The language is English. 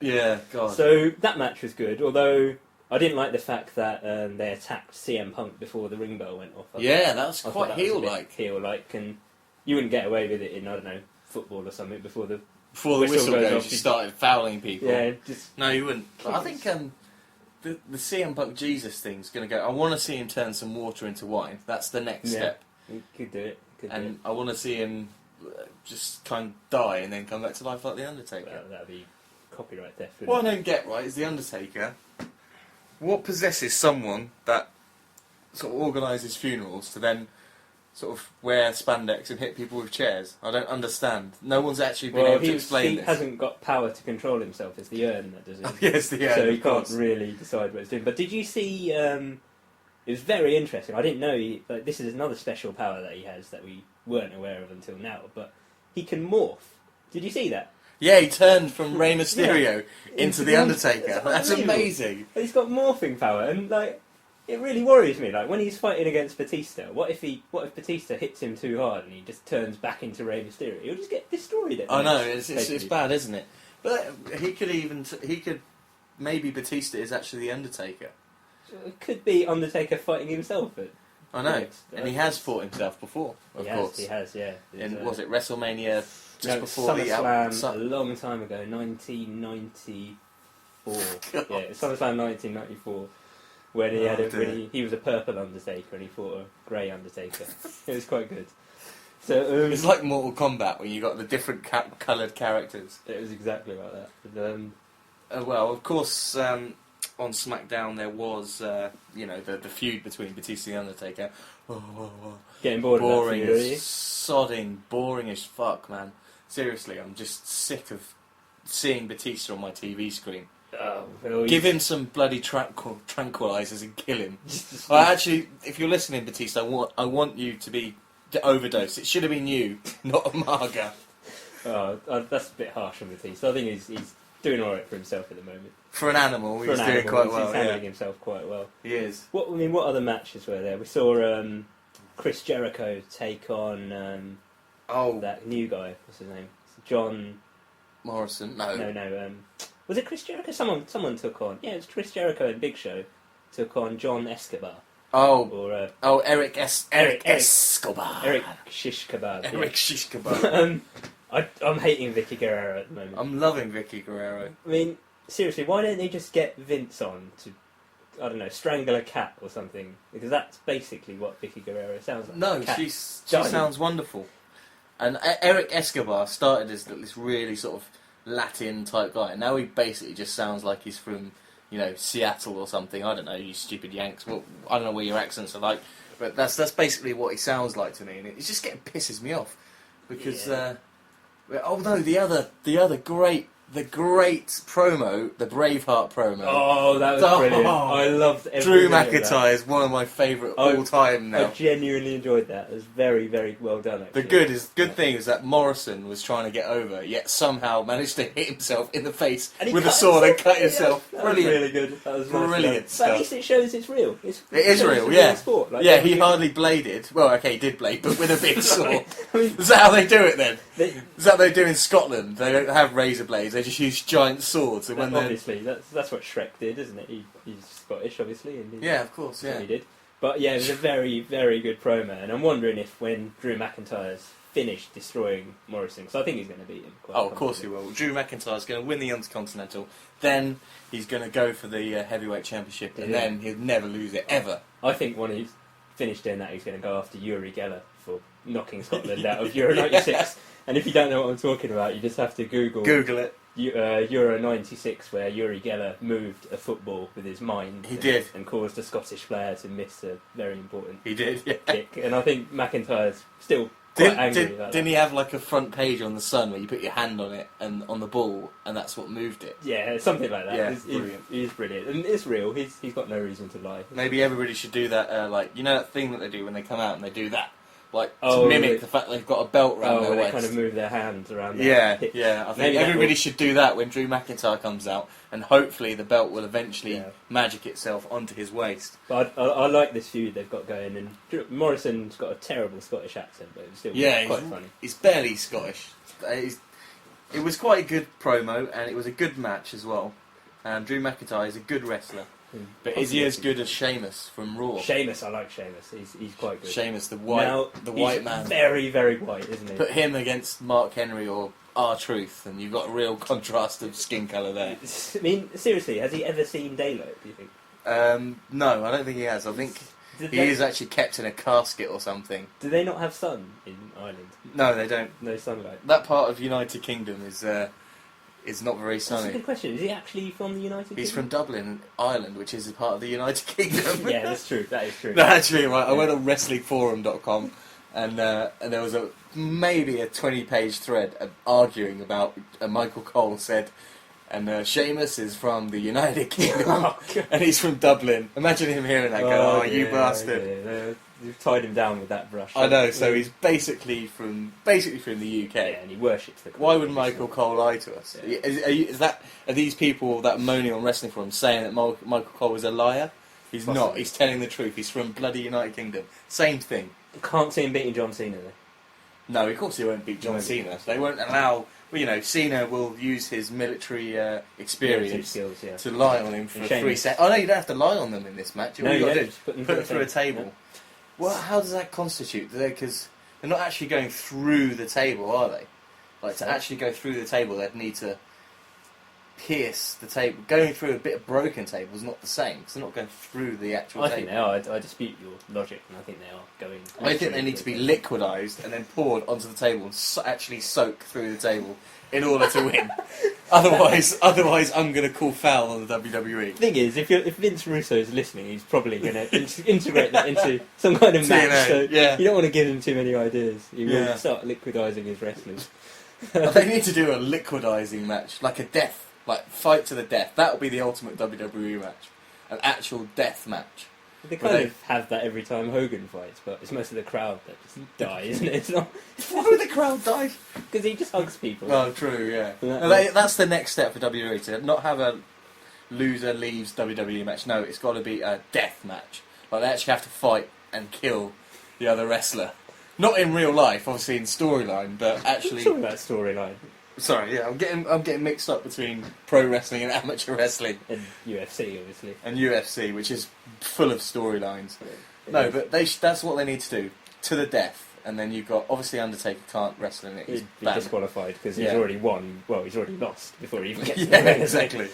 Yeah, God. So that match was good, although I didn't like the fact that they attacked CM Punk before the ring bell went off. Yeah, that was I thought quite that was a bit heel-like. Heel-like, and you wouldn't get away with it in, I don't know, football or something before the whistle goes off. you started fouling people. Yeah, just... No, you wouldn't. But I think the CM Punk Jesus thing's going to go... I want to see him turn some water into wine. That's the next step. You could do it. I want to see him just kind of die and then come back to life like The Undertaker. Well, that'd be copyright theft. What I don't get, right, is The Undertaker... What possesses someone that sort of organises funerals to then sort of wear spandex and hit people with chairs? I don't understand. No one's actually been able to explain this. He hasn't got power to control himself. It's the urn that does it. Oh, yes, the urn. So he can't really decide what it's doing. But did you see... it was very interesting. I didn't know... this is another special power that he has that we weren't aware of until now. But he can morph. Did you see that? Yeah, he turned from Rey Mysterio into The Undertaker. That's amazing. He's got morphing power, and it really worries me. Like when he's fighting against Batista, what if Batista hits him too hard and he just turns back into Rey Mysterio? He'll just get destroyed. I know it's bad, isn't it? But he could maybe Batista is actually The Undertaker. It could be Undertaker fighting himself. I know, and he has fought himself before. Of course, he has. Yeah. Was it WrestleMania? Before SummerSlam, a long time ago, 1994. Yeah, SummerSlam 1994, when he he was a purple Undertaker and he fought a grey Undertaker. It was quite good. So it's like Mortal Kombat when you got the different coloured characters. It was exactly like that. But, well, of course, on SmackDown there was the feud between Batista and The Undertaker. Getting bored boring of that feud, sodding, boring as fuck, man. Seriously, I'm just sick of seeing Batista on my TV screen. Oh, well, give him some bloody tranquilizers and kill him. Actually, if you're listening, Batista, I want you to be overdosed. It should have been you, not Umaga. That's a bit harsh on Batista. I think he's doing all right for himself at the moment. For an animal, he's doing quite well. He's handling himself quite well. He is. What other matches were there? We saw Chris Jericho take on that new guy. What's his name? John Morrison. No. Was it Chris Jericho? Someone took on. Yeah, it was Chris Jericho and Big Show took on John Escobar. Eric Escobar. Eric Shish Kebab. Eric Shish Kebab. I'm hating Vicky Guerrero at the moment. I'm loving Vicky Guerrero. I mean, seriously, why don't they just get Vince on to, I don't know, strangle a cat or something? Because that's basically what Vicky Guerrero sounds like. No, she sounds wonderful. And Eric Escobar started as this really sort of Latin type guy, and now he basically just sounds like he's from, Seattle or something. I don't know, you stupid Yanks. Well, I don't know what your accents are like, but that's basically what he sounds like to me, and it's just pisses me off because. Although the other great promo, the Braveheart promo. Oh, that was brilliant! I loved every Drew minute of McIntyre is one of my favourite all time now. I genuinely enjoyed that. It was very, very well done. Actually. The good thing is that Morrison was trying to get over, yet somehow managed to hit himself in the face with a sword and cut himself. That Brilliant, was really good. That was brilliant stuff. But at least it shows it's real. It is real, yeah. Sport. He hardly bladed. Well, okay, he did blade, but with a big sword. Is that how they do it then? Is that what they do in Scotland? They don't have razor blades. They just use giant swords. And when obviously, that's what Shrek did, isn't it? He's Scottish, obviously. And of course, yeah. He did. But yeah, it was a very, very good promo, and I'm wondering if when Drew McIntyre's finished destroying Morrison, because I think he's going to beat him. Of course he will. Drew McIntyre's going to win the Intercontinental, then he's going to go for the Heavyweight Championship, and then he'll never lose it, ever. I think when he's finished doing that, he's going to go after Uri Geller for knocking Scotland out of Euro 96. And if you don't know what I'm talking about, you just have to Google it. Euro 96, where Uri Geller moved a football with his mind. He did. And caused a Scottish player to miss a very important kick. And I think McIntyre's still quite angry about that. Didn't he have like a front page on the Sun where you put your hand on it and on the ball, and that's what moved it? Yeah, something like that. Yeah, brilliant. He's brilliant. And it's real. He's got no reason to lie. Maybe everybody should do that, that thing that they do when they come out and they do that? To mimic the fact they've got a belt around their waist. They kind of move their hands around their hips. Yeah. I think everybody should do that when Drew McIntyre comes out, and hopefully the belt will eventually magic itself onto his waist. But I like this feud they've got going, and Morrison's got a terrible Scottish accent, but it's still quite funny. He's barely Scottish. It was quite a good promo, and it was a good match as well. Drew McIntyre is a good wrestler. But is he as good as Sheamus from Raw? Sheamus, I like Sheamus. He's quite good. Sheamus, the white man. Very, very white, isn't he? Put him against Mark Henry or R-Truth, and you've got a real contrast of skin colour there. I mean, seriously, has he ever seen daylight, do you think? No, I don't think he has. I think he is actually kept in a casket or something. Do they not have sun in Ireland? No, they don't. No sunlight. That part of United Kingdom is not very sunny. That's a good question. Is he actually from the United Kingdom? He's from Dublin, Ireland, which is a part of the United Kingdom. Yeah, that's true. That is true. No, actually, right, I went on WrestlingForum.com and there was maybe a 20-page thread arguing about Michael Cole said, and Sheamus is from the United Kingdom, and he's from Dublin. Imagine him hearing that go, you bastard. Yeah. You've tied him down with that brush. I know, so he's basically from the UK. Yeah, and he worships the. Why would Michael Cole lie to us? Yeah. Are these people that are moaning on Wrestling Forum saying that Michael Cole is a liar? He's Possibly. not. He's telling the truth. He's from bloody United Kingdom. Same thing. Can't see him beating John Cena though. No, of course he won't beat John Cena. They won't allow. Well, Cena will use his military experience skills, yeah. to lie on him for 3 seconds. Oh no, you don't have to lie on them in this match. No, All you got to do just is put them through a table. Yeah. Well, how does that constitute? Because they're not actually going through the table, are they? Like, to actually go through the table, they'd need to pierce the table. Going through a bit of broken table is not the same, because they're not going through the actual table. I think they are. I dispute your logic, and I think they are going... I think they need to be liquidised and then poured onto the table and actually soak through the table in order to win. Otherwise, I'm going to call foul on the WWE. The thing is, if Vince Russo is listening, he's probably going to integrate that into some kind of match. So yeah. You don't want to give him too many ideas. He will start liquidising his wrestlers. They need to do a liquidising match, like a death, like fight to the death. That would be the ultimate WWE match, an actual death match. They kind of have that every time Hogan fights, but it's mostly the crowd that just die, isn't it? It's not. Why would the crowd die? Because he just hugs people. Oh, true, yeah. No, that's the next step for WWE, to not have a loser leaves WWE match. No, it's got to be a death match. Like, they actually have to fight and kill the other wrestler. Not in real life, obviously in storyline, but actually... Talking about storyline. Sorry, yeah, I'm getting mixed up between pro wrestling and amateur wrestling. And UFC, obviously. And UFC, which is full of storylines. No, but that's what they need to do, to the death. And then you've got, obviously Undertaker can't wrestle in it. He's disqualified because he's already won. Well, he's already lost before he even gets there. Exactly.